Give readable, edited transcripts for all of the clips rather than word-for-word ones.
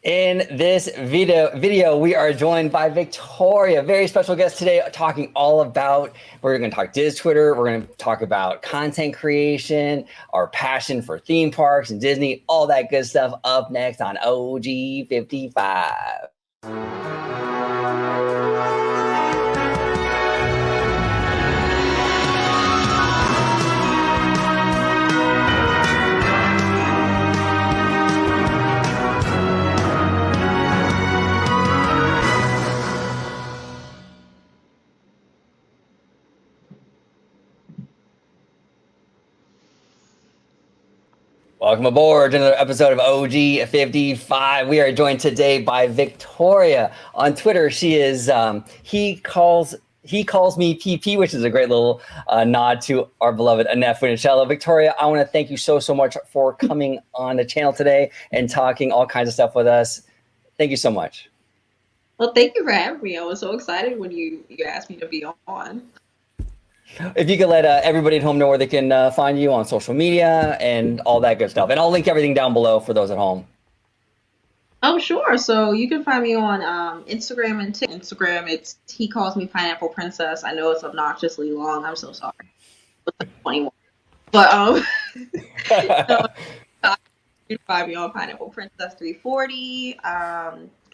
In this video, we are joined by Victoria, very special guest today, talking all about, we're going to talk Diz Twitter, we're going to talk about content creation, our passion for theme parks and Disney, all that good stuff up next on OG 55. Welcome aboard to another episode of OG 55. We are joined today by Victoria. On Twitter, she is, he calls me PP, which is a great little nod to our beloved Annette Funicello. Victoria, I want to thank you so much for coming on the channel today and talking all kinds of stuff with us. Thank you so much. Well, thank you for having me. I was so excited when you asked me to be on. If you could let everybody at home know where they can find you on social media and all that good stuff. And I'll link everything down below for those at home. Oh, sure. So you can find me on Instagram and Instagram. It's He Calls Me Pineapple Princess. I know it's obnoxiously long. I'm so sorry. It's like 21. But so, you can find me on Pineapple Princess 340.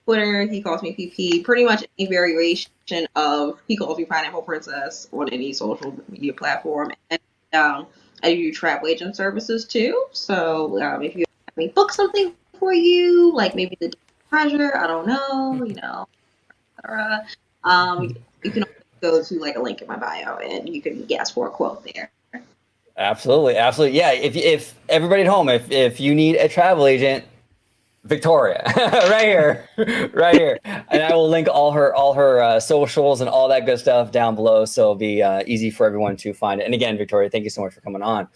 Twitter, He Calls Me PP. Pretty much any variation of He Calls Me Pineapple Princess on any social media platform. And I do travel agent services too. So if you have me book something for you, like maybe the treasure, I don't know, etc. You can go to like a link in my bio and you can ask for a quote there. Absolutely. Yeah. If everybody at home, if you need a travel agent, Victoria, right here. And I will link all her socials and all that good stuff down below, so it'll be easy for everyone to find it. And again, Victoria, thank you so much for coming on.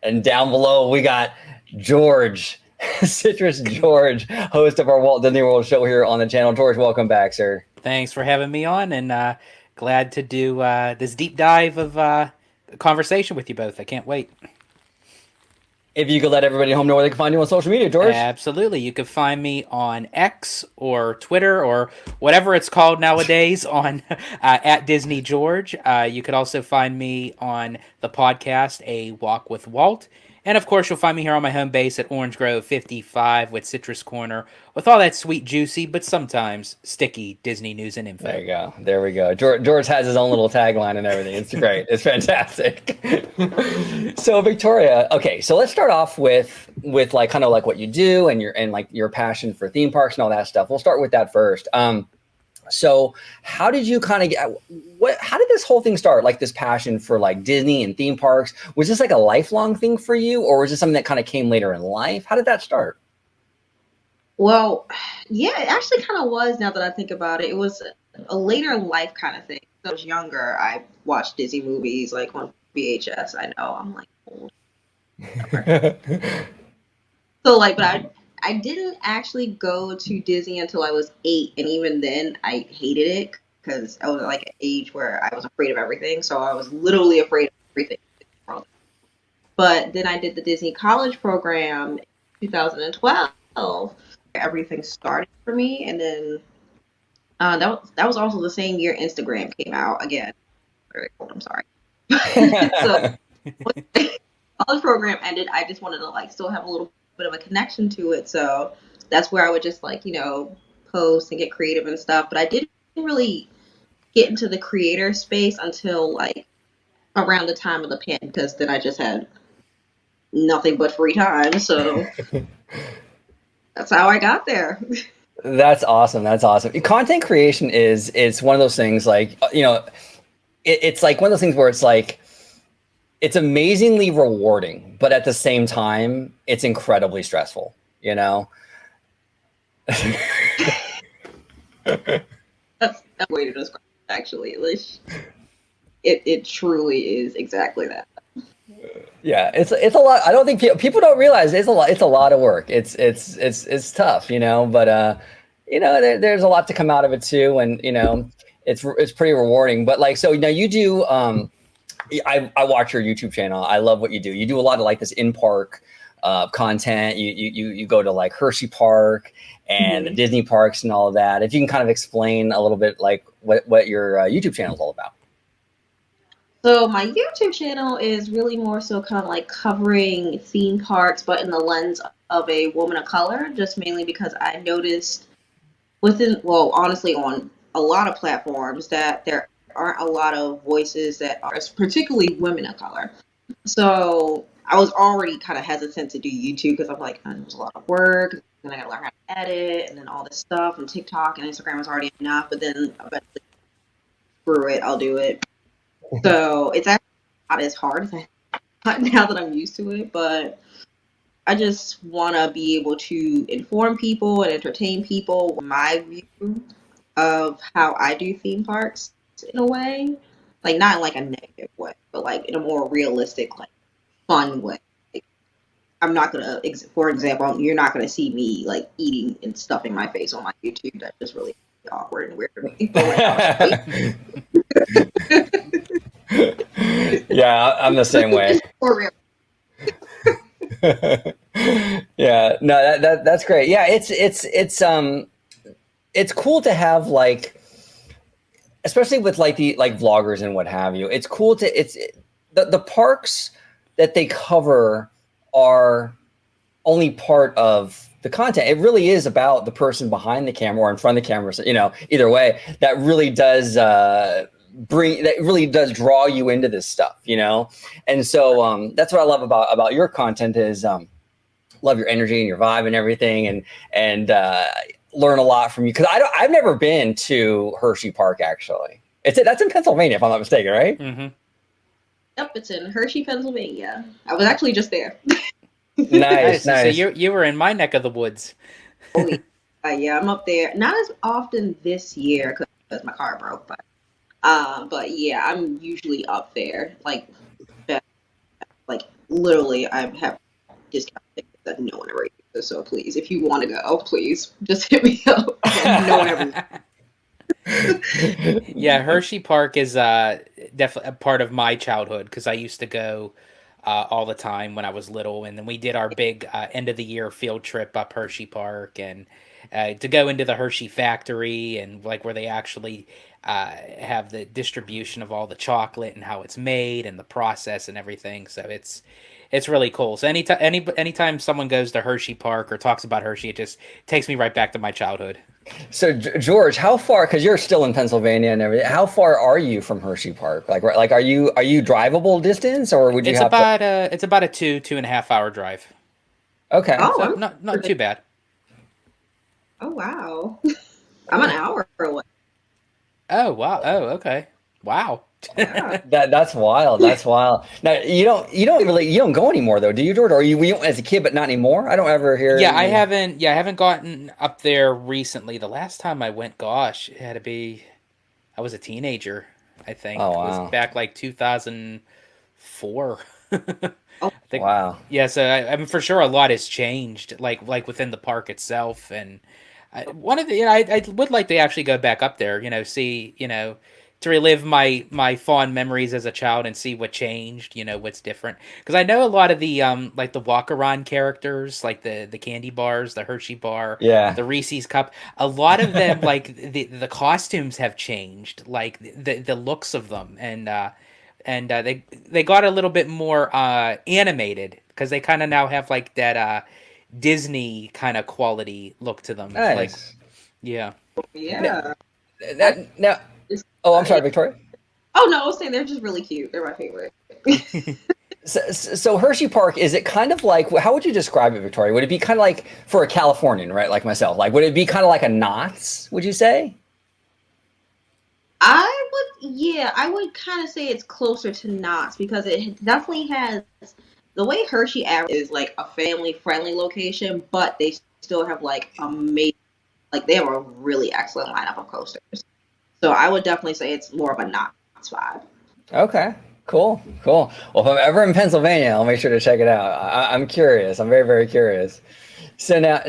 And down below, we got George, Citrus George, host of our Walt Disney World show here on the channel. George, welcome back, sir. Thanks for having me on, and glad to do this deep dive of conversation with you both. I can't wait. If you could let everybody at home know where they can find you on social media, George. Absolutely. You can find me on X or Twitter or whatever it's called nowadays on at Disney George. You could also find me on the podcast, A Walk with Walt. And of course, you'll find me here on my home base at Orange Grove 55 with Citrus Corner, with all that sweet, juicy, but sometimes sticky Disney news and info. There you go. There we go. George has his own little tagline and everything. It's great. It's fantastic. So Victoria, okay, so let's start off with like kind of like what you do and your passion for theme parks and all that stuff. We'll start with that first. So how did you kind of how did this whole thing start? Like this passion for like Disney and theme parks, was this like a lifelong thing for you, or was this something that kind of came later in life? How did that start? Well, yeah, it actually kind of was, now that I think about it. It was a later in life kind of thing. When I was younger, I watched Disney movies like on VHS. I know I'm like old. So like, but I didn't actually go to Disney until I was 8, and even then I hated it because I was like an age where I was afraid of everything. So I was literally afraid of everything. But then I did the Disney College program in 2012. Everything started for me, and then that was also the same year Instagram came out. Again, very old. I'm sorry. So when the college program ended, I just wanted to like still have a little bit of a connection to it. So that's where I would just like post and get creative and stuff. But I didn't really get into the creator space until like around the time of the pandemic, because then I just had nothing but free time. So that's how I got there. That's awesome. Content creation it's one of those things like, it's like one of those things where it's like, it's amazingly rewarding, but at the same time, it's incredibly stressful, That's a way to describe it, actually. It truly is exactly that. Yeah, it's a lot. I don't think people don't realize it's a lot. It's a lot of work. It's tough, but there's a lot to come out of it too, and it's pretty rewarding. But like, so now you do. I watch your YouTube channel. I love what you do. You do a lot of like this in park content. You go to like Hershey Park and the Disney parks and all of that. If you can kind of explain a little bit like what your YouTube channel is all about. So my YouTube channel is really more so kind of like covering theme parks, but in the lens of a woman of color, just mainly because I noticed honestly, on a lot of platforms that there aren't a lot of voices that are particularly women of color. So I was already kind of hesitant to do YouTube because I'm like, there's a lot of work, and I gotta learn how to edit, and then all this stuff, and TikTok and Instagram was already enough, but then eventually, screw it, I'll do it. So it's actually not as hard as I thought now that I'm used to it, but I just want to be able to inform people and entertain people with my view of how I do theme parks in a way, like not in like a negative way, but like in a more realistic, like fun way. Like, I'm not gonna, for example, you're not gonna see me like eating and stuffing my face on my YouTube. That's just really awkward and weird for me. Yeah, I'm the same way. For real. Yeah, no, that's great. Yeah, it's cool to have like, especially with like the vloggers and what have you. It's cool to the parks that they cover are only part of the content. It really is about the person behind the camera or in front of the camera. So, either way, that really does draw you into this stuff, And so that's what I love about your content is love your energy and your vibe and everything, and learn a lot from you, because I've never been to Hershey Park actually. That's in Pennsylvania if I'm not mistaken, right? Mm-hmm. Yep, it's in Hershey, Pennsylvania. I was actually just there. Nice. So you were in my neck of the woods. Yeah, I'm up there. Not as often this year because my car broke, but yeah, I'm usually up there. Like literally, I have discount tickets that no one ever uses. So please, if you want to go, please just hit me up. No one ever. Yeah, Hershey Park is definitely a part of my childhood because I used to go all the time when I was little, and then we did our big end of the year field trip up Hershey Park, and to go into the Hershey factory and like where they actually have the distribution of all the chocolate and how it's made and the process and everything. So it's really cool. So anytime someone goes to Hershey Park or talks about Hershey, it just takes me right back to my childhood. So George, how far? Because you're still in Pennsylvania and everything. How far are you from Hershey Park? Like are you drivable distance, or would you? It's about a 2.5 hour drive. Okay. Oh, So not too bad. Oh wow, I'm an hour away. Oh wow. Oh okay. Wow. Yeah. That's wild. That's wild. Now you don't go anymore though, do you, George? Or you went as a kid, but not anymore? I don't ever hear. Yeah, I haven't gotten up there recently. The last time I went, gosh, it had to be, I was a teenager, I think. Oh, It wow. was back like 2004. Oh, Wow. Yeah, so I mean, for sure, a lot has changed, like within the park itself, and one of the, I would like to actually go back up there, see, to relive my fond memories as a child and see what changed, what's different. Because I know a lot of the like the walk-around characters, like the candy bars, the Hershey bar, Yeah. the Reese's cup. A lot of them, like the costumes have changed, like the looks of them, and they got a little bit more animated because they kind of now have like that Disney kind of quality look to them. Nice. Like, yeah. yeah. Now. Oh, I'm sorry, Victoria. Oh no, I was saying they're just really cute. They're my favorite. So Hershey Park, is it kind of like, how would you describe it, Victoria? Would it be kind of like, for a Californian, right, like myself, like would it be kind of like a Knott's, would you say? I would kind of say it's closer to Knott's because it definitely has the way Hershey is like a family friendly location, but they still have like amazing, like they have a really excellent lineup of coasters. So I would definitely say it's more of a Knott's vibe. Okay, cool. Well, if I'm ever in Pennsylvania, I'll make sure to check it out. I'm curious. I'm very, very curious. So now,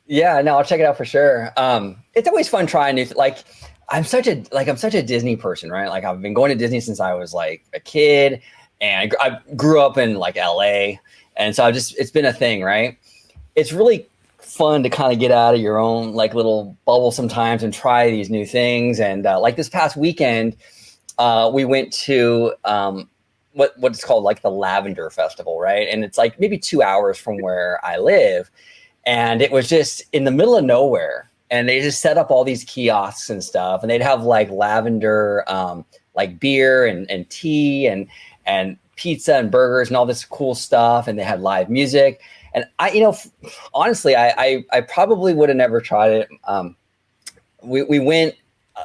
yeah, no, I'll check it out for sure. It's always fun trying new, I'm such a Disney person, right? Like I've been going to Disney since I was like a kid, and I grew up in like LA, and so it's been a thing, right? It's really fun to kind of get out of your own like little bubble sometimes and try these new things. And like this past weekend, we went to what's called like the Lavender Festival, right? And it's like maybe 2 hours from where I live, and it was just in the middle of nowhere. And they just set up all these kiosks and stuff, and they'd have like lavender, like beer and tea and pizza and burgers and all this cool stuff. And they had live music. And honestly, I probably would have never tried it. We went.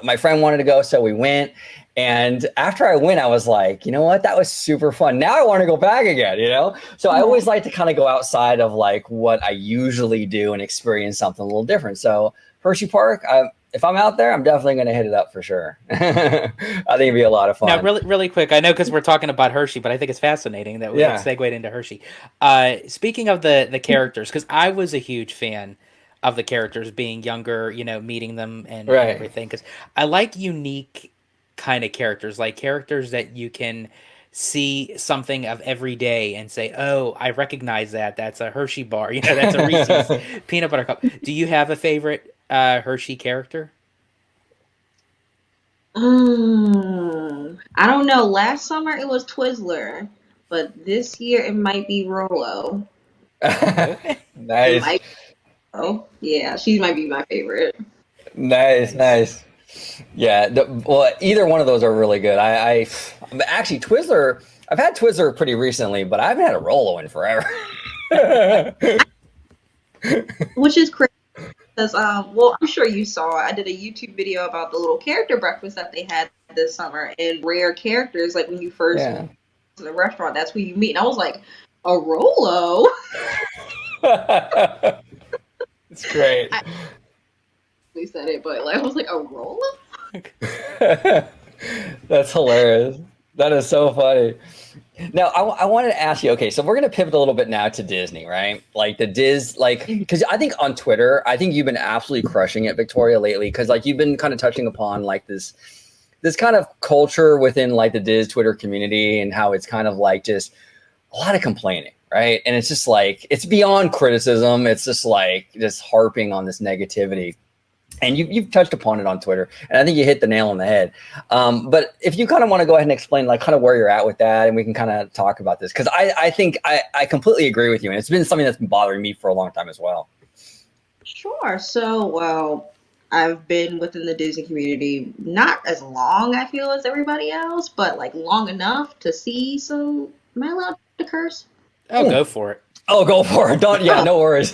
My friend wanted to go, so we went. And after I went, I was like, you know what? That was super fun. Now I want to go back again, So I always like to kind of go outside of like what I usually do and experience something a little different. So Hershey Park, if I'm out there, I'm definitely going to hit it up for sure. I think it'd be a lot of fun. Now, really quick, I know because we're talking about Hershey, but I think it's fascinating that we segued into Hershey. Speaking of the characters, because I was a huge fan of the characters being younger, meeting them and everything, because I like unique kind of characters, like characters that you can see something of every day and say, oh, I recognize that. That's a Hershey bar. That's a Reese's peanut butter cup. Do you have a favorite Hershey character? I don't know. Last summer it was Twizzler, but this year it might be Rolo. Nice. Oh, yeah, she might be my favorite. Nice. Yeah, well, either one of those are really good. I actually Twizzler. I've had Twizzler pretty recently, but I haven't had a Rolo in forever. Which is crazy because, well, I'm sure you saw. I did a YouTube video about the little character breakfast that they had this summer, and rare characters like when you first go to the restaurant, that's who you meet. And I was like, a Rolo. It's great. We said it, but like I was like, a Rolo? That's hilarious. That is so funny. Now, I wanted to ask you, okay, so we're going to pivot a little bit now to Disney, right? Like because I think on Twitter, I think you've been absolutely crushing it, Victoria, lately, because like you've been kind of touching upon like this kind of culture within like the Diz Twitter community and how it's kind of like just a lot of complaining, right? And it's just like, it's beyond criticism. It's just like just harping on this negativity. And you've touched upon it on Twitter, and I think you hit the nail on the head. But if you kind of want to go ahead and explain like kind of where you're at with that, and we can kind of talk about this, because I think I completely agree with you, and it's been something that's been bothering me for a long time as well. Sure. So, well, I've been within the Disney community not as long, I feel, as everybody else, but like long enough to see some. Am I allowed to curse? Oh, go for it. Oh, go for it. No worries.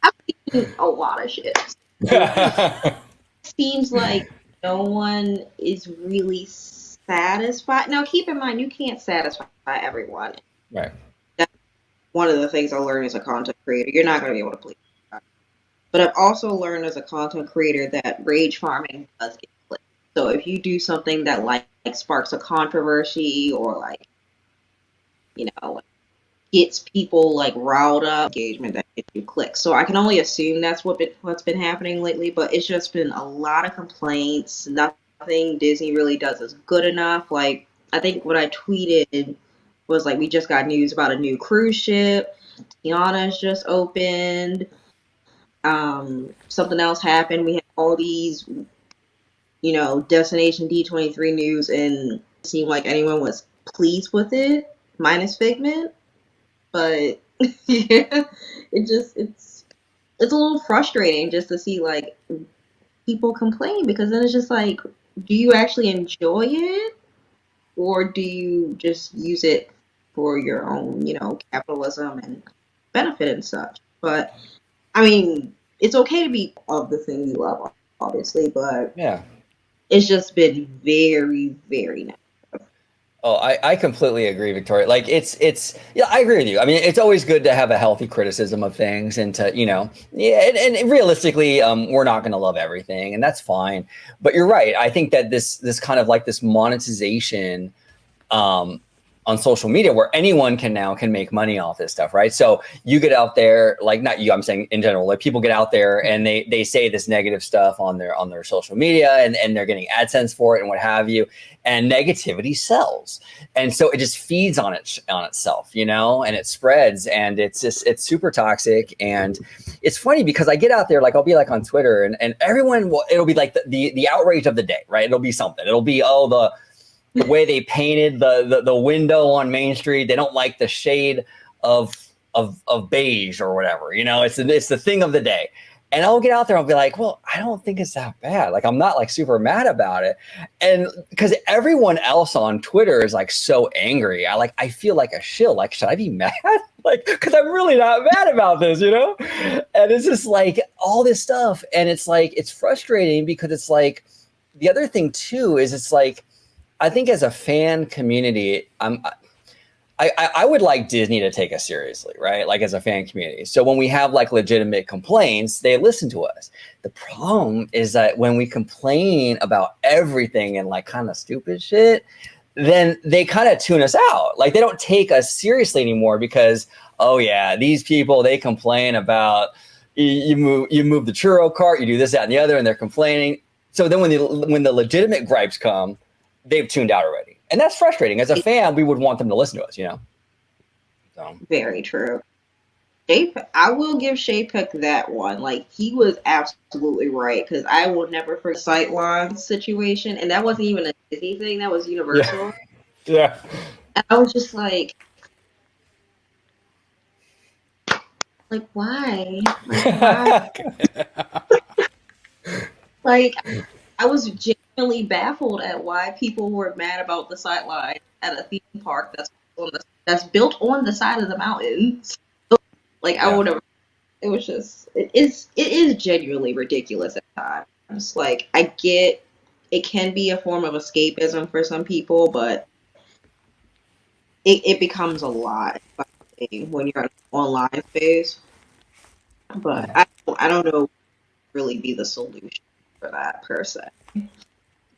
I've seen a lot of shit. Seems like no one is really satisfied. Now, keep in mind, you can't satisfy everyone. Right. That's one of the things I learned as a content creator. You're not going to be able to please everybody. But I've also learned as a content creator that rage farming does get clicked. So if you do something that like sparks a controversy or like, gets people like riled up, engagement that gets you clicks. So I can only assume that's what's been happening lately, but it's just been a lot of complaints. Nothing Disney really does is good enough. Like, I think what I tweeted was like, we just got news about a new cruise ship. Tiana's just opened. Something else happened. We had all these, Destination D23 news, and it seemed like anyone was pleased with it, minus Figment. But yeah, it's a little frustrating just to see like people complain, because then it's just like, do you actually enjoy it, or do you just use it for your own, capitalism and benefit and such? But I mean, it's okay to be of the thing you love, obviously, but yeah, it's just been very, very nice. Oh, I completely agree, Victoria. Like yeah, I agree with you. I mean, it's always good to have a healthy criticism of things and to, and realistically, we're not going to love everything, and that's fine. But you're right. I think that this kind of like this monetization, on social media where anyone can make money off this stuff, right? So you get out there, like not you, I'm saying in general, like people get out there and they say this negative stuff on their social media and they're getting AdSense for it and what have you. And negativity sells. And so it just feeds on itself, you know, and it spreads and it's super toxic. And it's funny because I get out there, like I'll be like on Twitter and everyone it'll be like the outrage of the day, right? It'll be something. It'll be, the way they painted the window on Main Street. They don't like the shade of beige or whatever, you know, it's the thing of the day. And I'll get out there and I'll be like, well, I don't think it's that bad. Like, I'm not like super mad about it. And because everyone else on Twitter is like so angry, I feel like a shill. Like, should I be mad? Like, because I'm really not mad about this, you know? And it's just like all this stuff. And it's like, it's frustrating because it's like, the other thing too is it's like, I think as a fan community, I would like Disney to take us seriously, right? Like as a fan community. So when we have like legitimate complaints, they listen to us. The problem is that when we complain about everything and like kind of stupid shit, then they kind of tune us out. Like they don't take us seriously anymore because, oh yeah, these people, they complain about you move the churro cart, you do this, that, and the other, and they're complaining. So then when the legitimate gripes come, they've tuned out already. And that's frustrating. As a fan, we would want them to listen to us, you know? So. Very true. I will give Shapek that one. Like, he was absolutely right, because I will never forget the Sightline situation, and that wasn't even a Disney thing, that was Universal. Yeah. And I was just like, why? Like, I was genuinely baffled at why people were mad about the Sightline at a theme park that's built on the side of the mountains. Like, I would have. It was just. It is genuinely ridiculous at times. Like, I get it can be a form of escapism for some people, but it becomes a lot when you're in an online space. But I don't know really be the solution for that per se.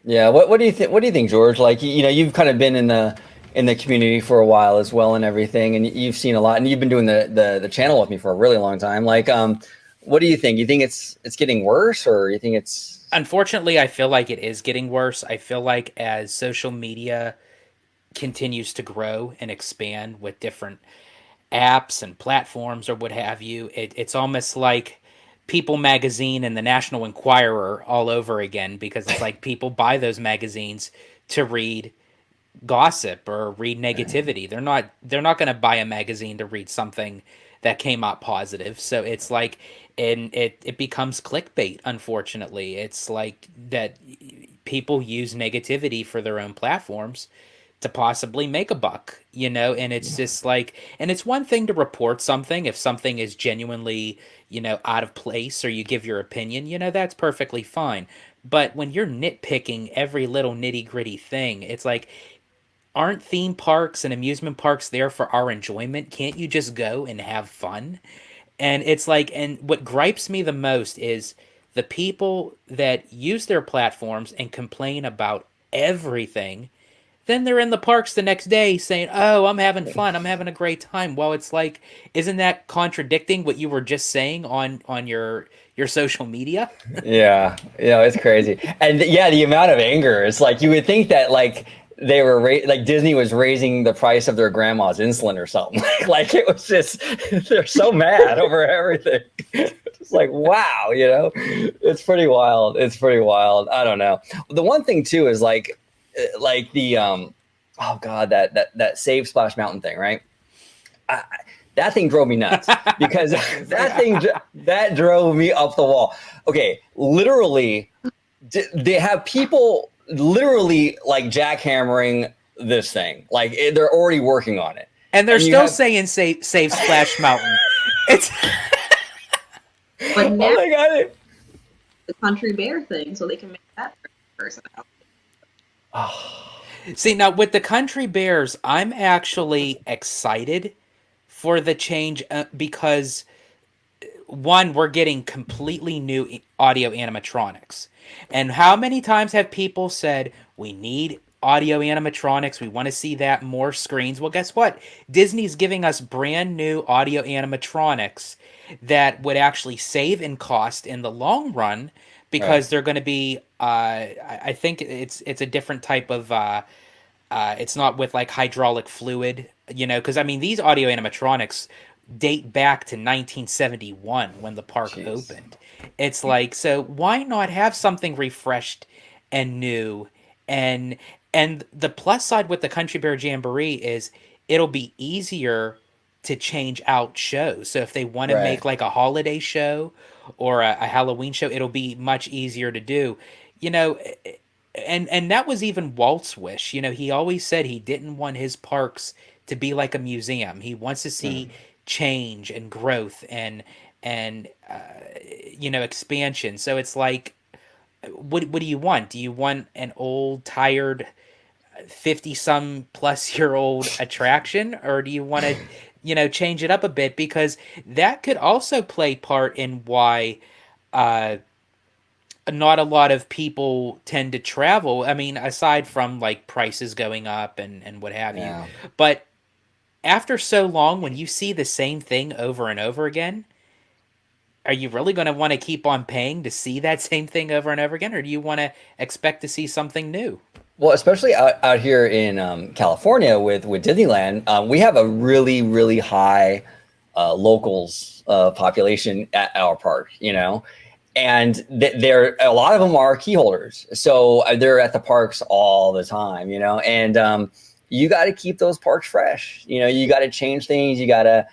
Yeah, what do you think? What do you think, George? Like, you know, you've kind of been in the community for a while as well and everything, and you've seen a lot, and you've been doing the channel with me for a really long time. Like, what do you think? You think it's getting worse, or you think it's? Unfortunately, I feel like it is getting worse. I feel like as social media continues to grow and expand with different apps and platforms or what have you, it's almost like People Magazine and the National Enquirer all over again, because it's like people buy those magazines to read gossip or read negativity. They're not going to buy a magazine to read something that came out positive. So it's like, and it becomes clickbait. Unfortunately, it's like that people use negativity for their own platforms to possibly make a buck, you know. And it's just like, and it's one thing to report something if something is genuinely, you know, out of place, or you give your opinion, you know, that's perfectly fine. But when you're nitpicking every little nitty gritty thing, it's like, aren't theme parks and amusement parks there for our enjoyment? Can't you just go and have fun? And it's like, and what gripes me the most is the people that use their platforms and complain about everything. Then they're in the parks the next day saying, "Oh, I'm having fun. I'm having a great time." Well, it's like, isn't that contradicting what you were just saying on your social media? Yeah, it's crazy. And yeah, the amount of anger, it's like you would think that like they were like Disney was raising the price of their grandma's insulin or something. Like it was just they're so mad over everything. It's like, wow, you know, it's pretty wild. It's pretty wild. I don't know. The one thing too is like the oh god, that Save Splash Mountain thing, right? That thing drove me nuts because that drove me up the wall. Okay, literally, they have people literally like jackhammering this thing. Like they're already working on it, and they're still saying save Splash Mountain. It's but now the Country Bear thing, so they can make that person out. See, now with the Country Bears, I'm actually excited for the change because one, we're getting completely new audio animatronics. And how many times have people said we need audio animatronics. We want to see that, more screens. Well, guess what? Disney's giving us brand new audio animatronics that would actually save in cost in the long run because they're going to be. I think it's a different type of. It's not with like hydraulic fluid, because I mean these audio animatronics date back to 1971 when the park opened. It's like, so why not have something refreshed and new? And the plus side with the Country Bear Jamboree is it'll be easier to change out shows. So if they want to make like a holiday show or a Halloween show, it'll be much easier to do. You know, and that was even Walt's wish. He always said he didn't want his parks to be like a museum. He wants to see change and growth and expansion. So it's like, what do you want? Do you want an old, tired, 50-some-plus-year-old attraction, or do you want to change it up a bit? Because that could also play part in why not a lot of people tend to travel. I mean, aside from like prices going up and what have you. But after so long, when you see the same thing over and over again, are you really going to want to keep on paying to see that same thing over and over again? Or do you want to expect to see something new? Well, especially out here in California with Disneyland, we have a really, really high locals population at our park, and a lot of them are key holders. So they're at the parks all the time, and you got to keep those parks fresh. You got to change things. You got to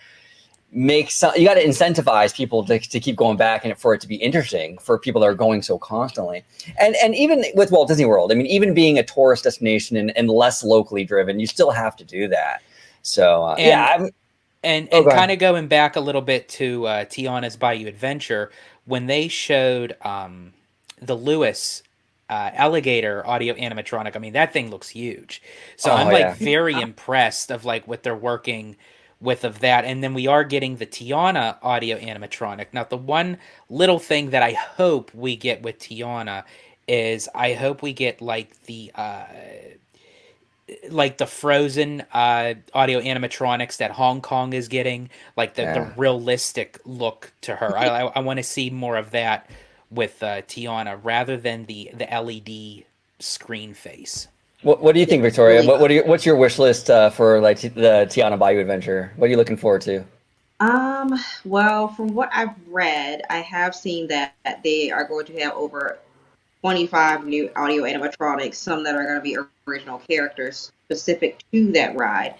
you got to incentivize people to keep going back and for it to be interesting for people that are going so constantly. And even with Walt Disney World, I mean, even being a tourist destination and less locally driven, you still have to do that. So and kind of going back a little bit to Tiana's Bayou Adventure, when they showed the Lewis alligator audio animatronic, I mean, that thing looks huge. So I'm very impressed of like what they're working with of that. And then we are getting the Tiana audio animatronic. Now, the one little thing that I hope we get with Tiana is I hope we get like the Frozen audio animatronics that Hong Kong is getting, like the realistic look to her. I want to see more of that with Tiana rather than the LED screen face. What do you think, Victoria? What's your wish list for like the Tiana Bayou Adventure? What are you looking forward to? Well, from what I've read, I have seen that they are going to have over 25 new audio animatronics, some that are going to be original characters specific to that ride.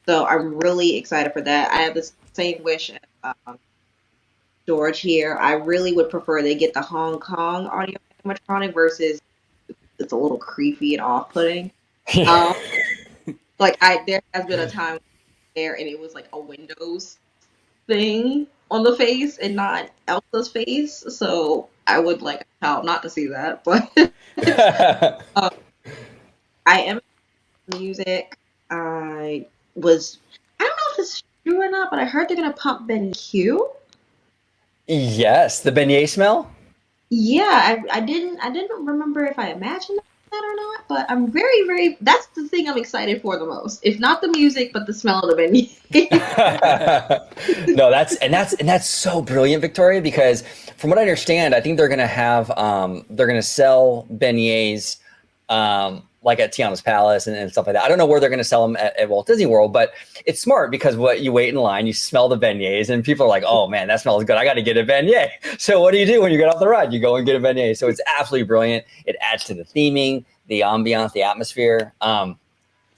So I'm really excited for that. I have the same wish as George here. I really would prefer they get the Hong Kong audio animatronic versus it's a little creepy and off-putting. There has been a time there and it was like a Windows thing on the face and not Elsa's face. So I would like a child not to see that, but I am music. I don't know if it's true or not, but I heard they're gonna pump Ben Q. Yes, the beignet smell. Yeah, I didn't remember if I imagined that or not, but I'm very, very. That's the thing I'm excited for the most. If not the music, but the smell of the beignet. No, that's so brilliant, Victoria. Because from what I understand, I think they're gonna sell beignets like at Tiana's Palace and stuff like that. I don't know where they're going to sell them at Walt Disney World, but it's smart because you wait in line, you smell the beignets, and people are like, "Oh man, that smells good. I got to get a beignet." So what do you do when you get off the ride? You go and get a beignet. So it's absolutely brilliant. It adds to the theming, the ambiance, the atmosphere.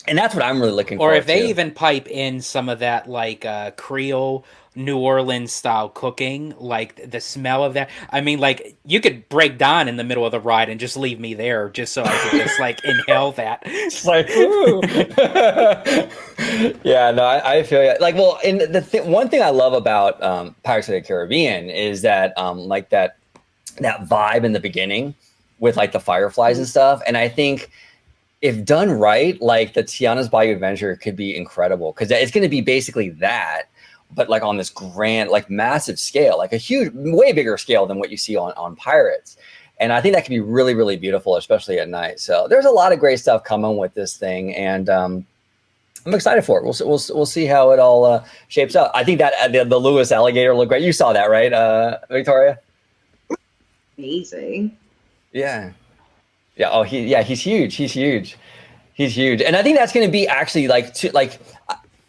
And that's what I'm really looking for. Or if they even pipe in some of that like Creole New Orleans style cooking, like the smell of that. I mean, like you could break down in the middle of the ride and just leave me there just so I could just like inhale that. It's like, ooh. Yeah, no, I feel you. Like, well, and one thing I love about Pirates of the Caribbean is that like that vibe in the beginning with like the fireflies and stuff. And I think if done right, like the Tiana's Bayou Adventure could be incredible because it's going to be basically that, but like on this grand, like massive scale, like a huge, way bigger scale than what you see on Pirates. And I think that could be really, really beautiful, especially at night. So there's a lot of great stuff coming with this thing, and I'm excited for it. We'll see how it all shapes up. I think that the Lewis alligator looked great. You saw that, right, Victoria? Amazing. Yeah. Yeah. Oh, he's huge. He's huge. He's huge. And I think that's going to be actually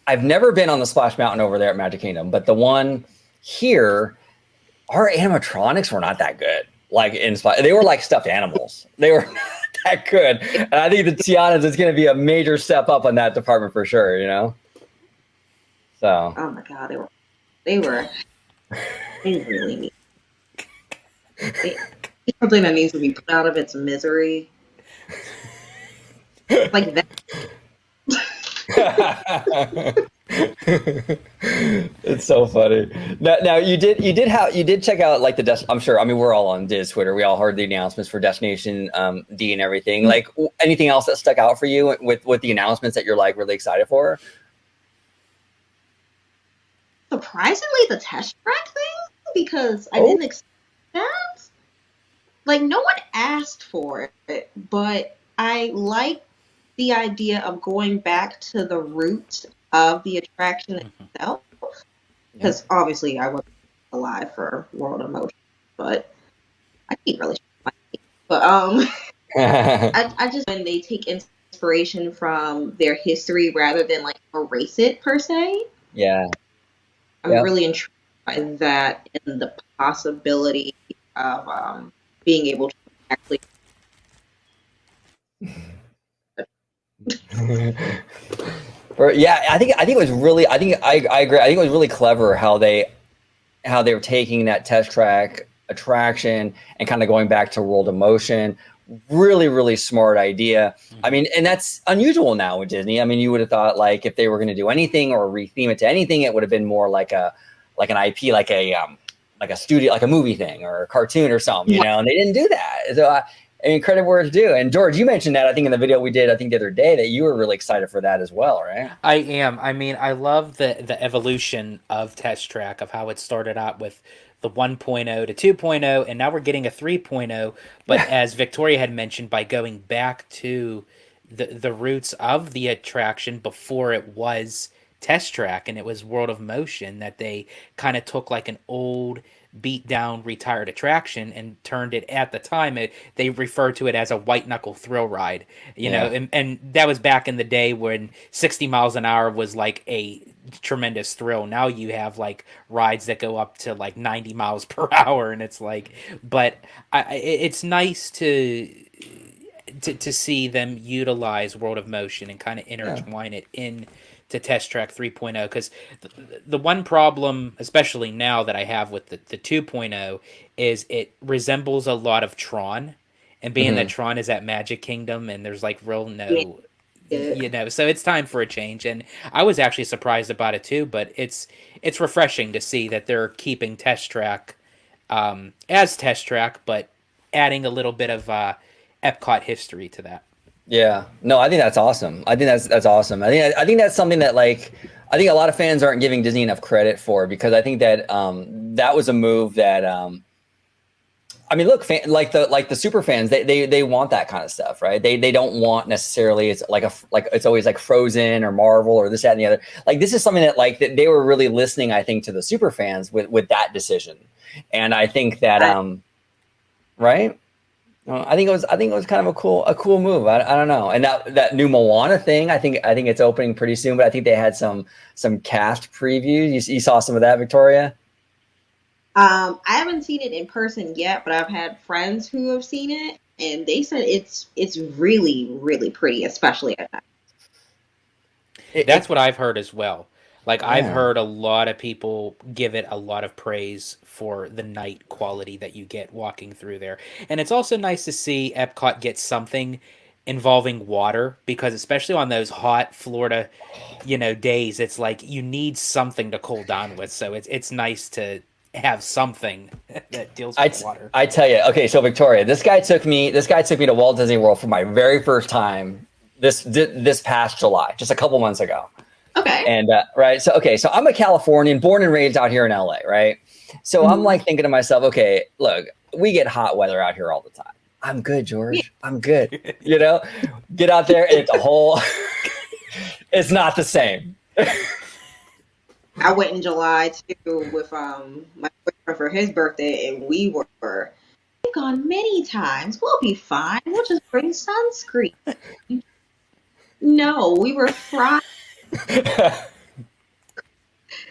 I've never been on the Splash Mountain over there at Magic Kingdom, but the one here, our animatronics were not that good. Like they were like stuffed animals. They were not that good. And I think the Tiana's is going to be a major step up on that department for sure, you know? So. Oh my God. They really need. Something that needs to be put out of its misery. Like that. It's so funny. Now you did check out like I'm sure. I mean, we're all on Diz Twitter. We all heard the announcements for Destination D and everything. Like anything else that stuck out for you with the announcements that you're like really excited for? Surprisingly, the test track thing, because I didn't expect that. Like, no one asked for it, but I like the idea of going back to the roots of the attraction itself. Because obviously I wasn't alive for World of Motion, but I can't really. But I just, when they take inspiration from their history rather than like erase it per se. Yeah. I'm really intrigued by that and the possibility of being able to actually. Yeah, I think it was really. I agree. I think it was really clever how they were taking that test track attraction and kind of going back to World of Motion. Really, really smart idea. I mean, and that's unusual now with Disney. I mean, you would have thought like if they were going to do anything or retheme it to anything, it would have been more like an IP, like a studio, like a movie thing or a cartoon or something, you know. And they didn't do that. So I mean, credit where it's due. And George, you mentioned that I think in the video we did, I think the other day, that you were really excited for that as well, right? I am. I mean, I love the evolution of Test Track, of how it started out with the 1.0 to 2.0, and now we're getting a 3.0. But as Victoria had mentioned, by going back to the roots of the attraction before it was Test Track and it was World of Motion, that they kind of took like an old beat down retired attraction and turned it, at the time they referred to it as a white knuckle thrill ride, you know, and that was back in the day when 60 miles an hour was like a tremendous thrill. Now you have like rides that go up to like 90 miles per hour, and it's like, but it's nice to see them utilize World of Motion and kind of intertwine it in to Test Track 3.0, because the one problem, especially now, that I have with the 2.0 is it resembles a lot of Tron, and being that Tron is at Magic Kingdom and there's like you know, so it's time for a change. And I was actually surprised about it too, but it's refreshing to see that they're keeping Test Track as Test Track, but adding a little bit of Epcot history to that. Yeah, no, I think that's awesome. I think that's awesome. I think that's something that like I think a lot of fans aren't giving Disney enough credit for, because I think that that was a move that I mean, look, like the super fans, they want that kind of stuff, right? They don't want necessarily it's like it's always like Frozen or Marvel or this, that, and the other. Like this is something that like that they were really listening, I think, to the super fans with that decision, and I think that right. I think it was kind of a cool move. I don't know. And that new Moana thing, I think it's opening pretty soon. But I think they had some cast previews. You saw some of that, Victoria? I haven't seen it in person yet, but I've had friends who have seen it, and they said it's really, really pretty, especially at night. That's what I've heard as well. Like, I've heard a lot of people give it a lot of praise for the night quality that you get walking through there. And it's also nice to see Epcot get something involving water, because especially on those hot Florida, days, it's like you need something to cool down with. So it's nice to have something that deals with water. I tell you, okay, so Victoria, this guy took me to Walt Disney World for my very first time this past July, just a couple months ago. Okay. And right, so okay, so I'm a Californian, born and raised out here in LA, right? So I'm like thinking to myself, okay, look, we get hot weather out here all the time. I'm good, Yeah. George. I'm good. You know, get out there and it's a whole. It's not the same. I went in July too with my boyfriend for his birthday, and we've gone many times. We'll be fine. We'll just bring sunscreen. No, we were fried.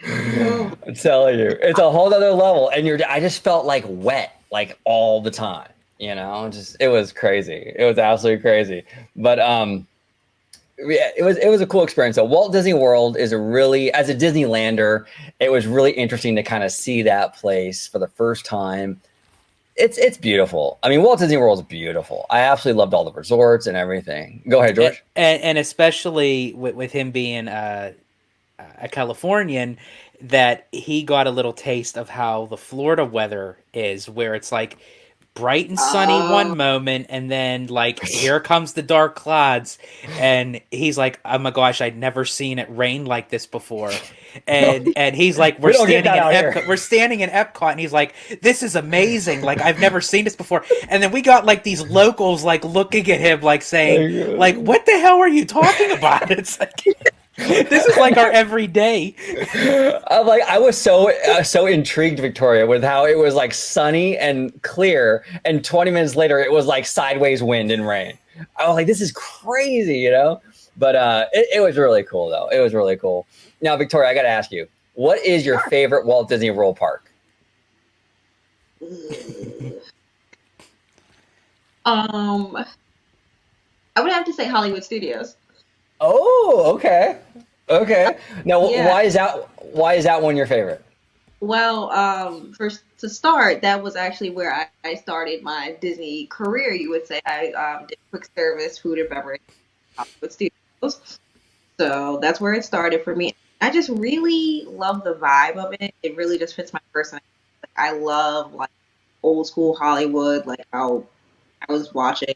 Oh, I'm telling you, it's a whole other level, and I just felt like wet, like all the time. You know, just it was crazy. It was absolutely crazy. But yeah, it was a cool experience. So Walt Disney World is a really, as a Disneylander, it was really interesting to kind of see that place for the first time. It's beautiful. I mean, Walt Disney World is beautiful. I absolutely loved all the resorts and everything. Go ahead, George. And especially with him being a Californian, that he got a little taste of how the Florida weather is, where it's like bright and sunny one moment, and then like here comes the dark clouds, and he's like, "Oh my gosh, I'd never seen it rain like this before." And he's like, We don't get that out here. We're standing in Epcot, and he's like, "This is amazing! Like I've never seen this before." And then we got like these locals like looking at him, like saying, "Like what the hell are you talking about?" It's like. This is like our everyday. I'm like, I was so intrigued, Victoria, with how it was like sunny and clear, and 20 minutes later it was like sideways wind and rain. I was like, this is crazy, you know. But it was really cool, though. It was really cool. Now, Victoria, I got to ask you, what is your favorite Walt Disney World park? I would have to say Hollywood Studios. Oh, okay, okay. Now, Yeah. why is that? Why is that one your favorite? Well, first to start, that was actually where I started my Disney career. You would say I did quick service, food and beverage, Hollywood Studios. So that's where it started for me. I just really love the vibe of it. It really just fits my personality. Like, I love like old school Hollywood, like how I was watching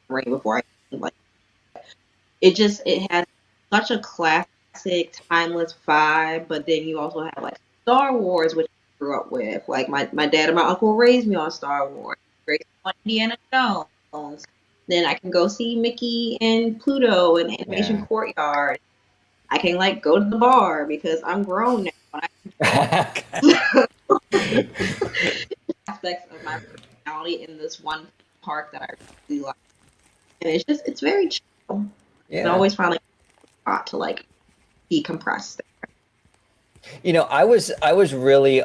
right before like it has such a classic, timeless vibe. But then you also have like Star Wars, which I grew up with. Like my dad and my uncle raised me on Star Wars, raised me on Indiana Jones. Then I can go see Mickey and Pluto and Animation Yeah. Courtyard. I can like go to the bar because I'm grown now. Aspects of my personality in this one park that I really like, and it's very chill. I Yeah. always find like a spot to like decompress. You know, I was really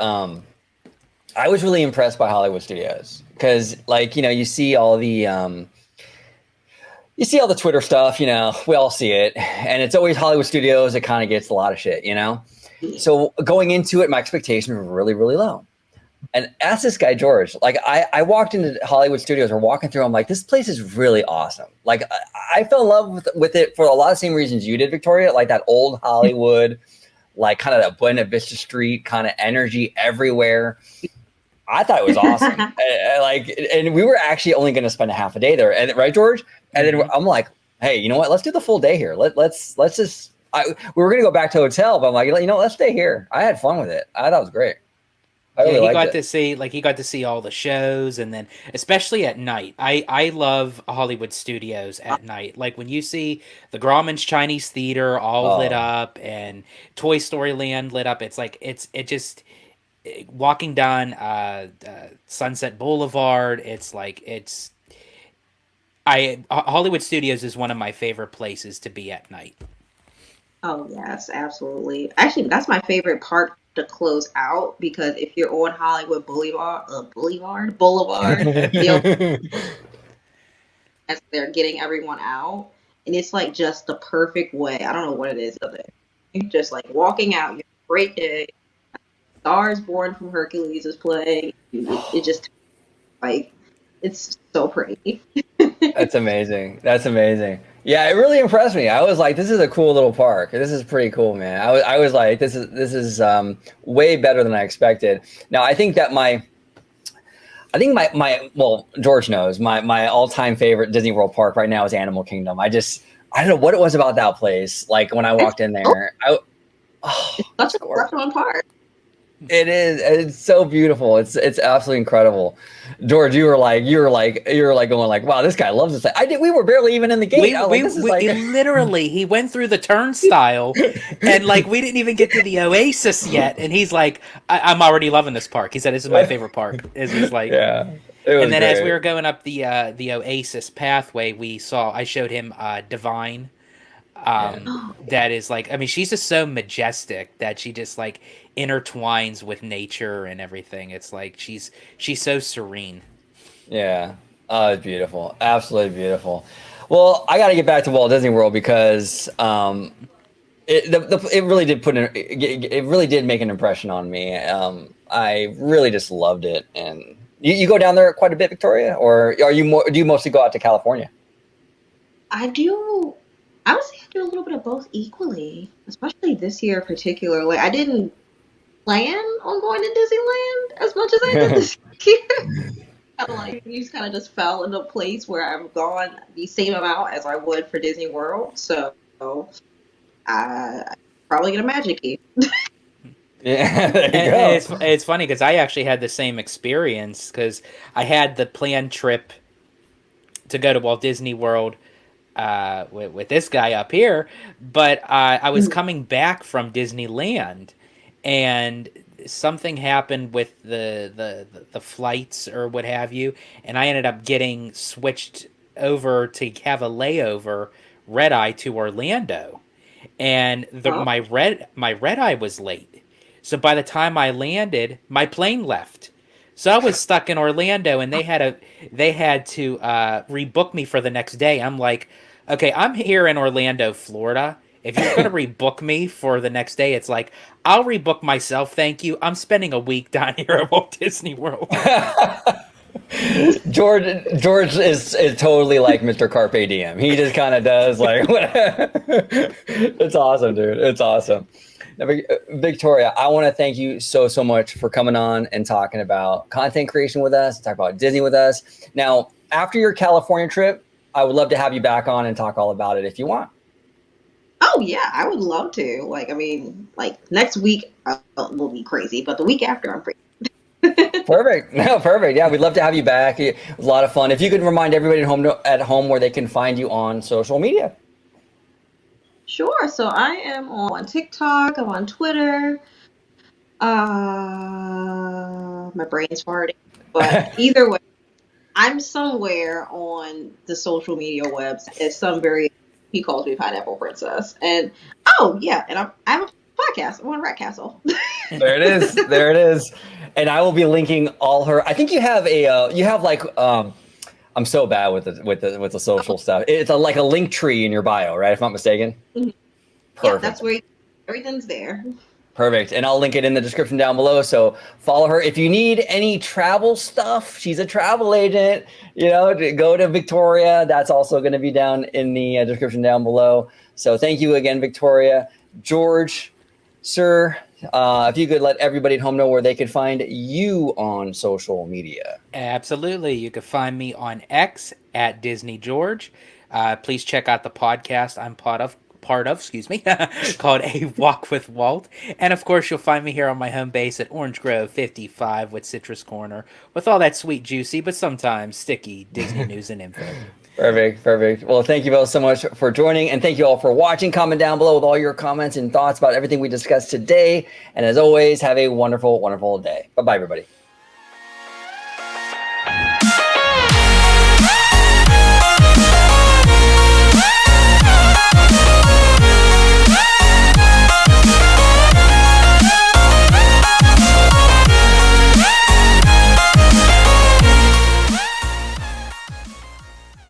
impressed by Hollywood Studios because, like, you know, you see all the Twitter stuff. You know, we all see it, and it's always Hollywood Studios. It kind of gets a lot of shit, you know. So going into it, my expectations were really, really low. And ask this guy George. Like, I walked into Hollywood Studios. We're walking through. I'm like, this place is really awesome. Like, I fell in love with it for a lot of the same reasons you did, Victoria. Like that old Hollywood, like kind of that Buena Vista Street kind of energy everywhere. I thought it was awesome. And we were actually only going to spend a half a day there, and right, George. And then I'm like, hey, you know what? Let's do the full day here. Let's just. We were going to go back to the hotel, but I'm like, you know, let's stay here. I had fun with it. I thought it was great. I really Yeah, he liked got it. to see he got to see all the shows, and then especially at night. I love Hollywood Studios at night. Like when you see the Grauman's Chinese Theater all lit Oh, up and Toy Story Land lit up. It's like it just walking down Sunset Boulevard. It's like Hollywood Studios is one of my favorite places to be at night. Oh yes, absolutely. Actually, that's my favorite part to close out because if you're on Hollywood Boulevard, they'll as they're getting everyone out, and it's like just the perfect way. I don't know what it is of it. You're just like walking out, you have a great day. Stars Born from Hercules is playing. It just like it's so pretty. That's amazing. That's amazing. Yeah, it really impressed me. I was like, this is a cool little park. This is pretty cool, man. I was like, this is way better than I expected. Now, I think my well, George knows my all-time favorite Disney World park right now is Animal Kingdom. I I don't know what it was about that place. Like when I walked in there, That's a fun part. it is. It's so beautiful. It's absolutely incredible. George, you were like going like, wow, this guy loves this. I did. We were barely even in the gate. Literally, he went through the turnstile, and like we didn't even get to the Oasis yet, and he's like, I'm already loving this park. He said, "This is my favorite park." He's like, yeah. And then as we were going up the Oasis pathway, I showed him Divine. That is like, I mean, she's just so majestic that she just like intertwines with nature and everything. It's like she's so serene. Yeah. Oh, it's beautiful. Absolutely beautiful. Well, I got to get back to Walt Disney World because it really did it really did make an impression on me. I really just loved it. And you go down there quite a bit, Victoria, or do you mostly go out to California? I do. I would say I do a little bit of both equally, especially this year in particular. Like I didn't plan on going to Disneyland as much as I did this year. Like you kind of just fell into a place where I've gone the same amount as I would for Disney World. So I probably get a Magic Key. Yeah, it's funny because I actually had the same experience because I had the planned trip to go to Walt Disney World with this guy up here, but I was coming back from Disneyland, and something happened with the flights or what have you, and I ended up getting switched over to have a layover red eye to Orlando, and my red eye was late. So by the time I landed, my plane left. So I was stuck in Orlando, and they had to rebook me for the next day. I'm like, okay, I'm here in Orlando, Florida. If you're going to rebook me for the next day, it's like, I'll rebook myself, thank you. I'm spending a week down here at Walt Disney World. George is totally like Mr. Carpe Diem. He just kind of does like, it's awesome, dude. It's awesome. Now, Victoria, I want to thank you so much for coming on and talking about content creation with us, talk about Disney with us. Now, after your California trip, I would love to have you back on and talk all about it if you want. Oh yeah, I would love to. Like, I mean, like next week will be crazy, but the week after I'm free. Perfect. No, perfect. Yeah, we'd love to have you back. It was a lot of fun. If you could remind everybody at home where they can find you on social media. Sure. So I am on TikTok. I'm on Twitter. My brain's farting. But either way, I'm somewhere on the social media webs as some variation. He calls me Pineapple Princess. And and I have a podcast. I'm on Rat Castle. There it is. There it is. And I will be linking all her. I think you have I'm so bad with the social stuff. It's like a link tree in your bio, right? If I'm not mistaken. Mm-hmm. Perfect. Yeah, that's where everything's there. Perfect. And I'll link it in the description down below. So follow her. If you need any travel stuff, she's a travel agent, go to Victoria. That's also going to be down in the description down below. So thank you again, Victoria. George, sir, if you could let everybody at home know where they could find you on social media. Absolutely. You can find me on X at Disney George. Please check out the podcast I'm part of, called A Walk with Walt. And of course, you'll find me here on my home base at Orange Grove 55 with Citrus Corner, with all that sweet, juicy, but sometimes sticky Disney news and info. Perfect. Well, thank you both so much for joining, and thank you all for watching. Comment down below with all your comments and thoughts about everything we discussed today. And as always, have a wonderful, wonderful day. Bye-bye, everybody.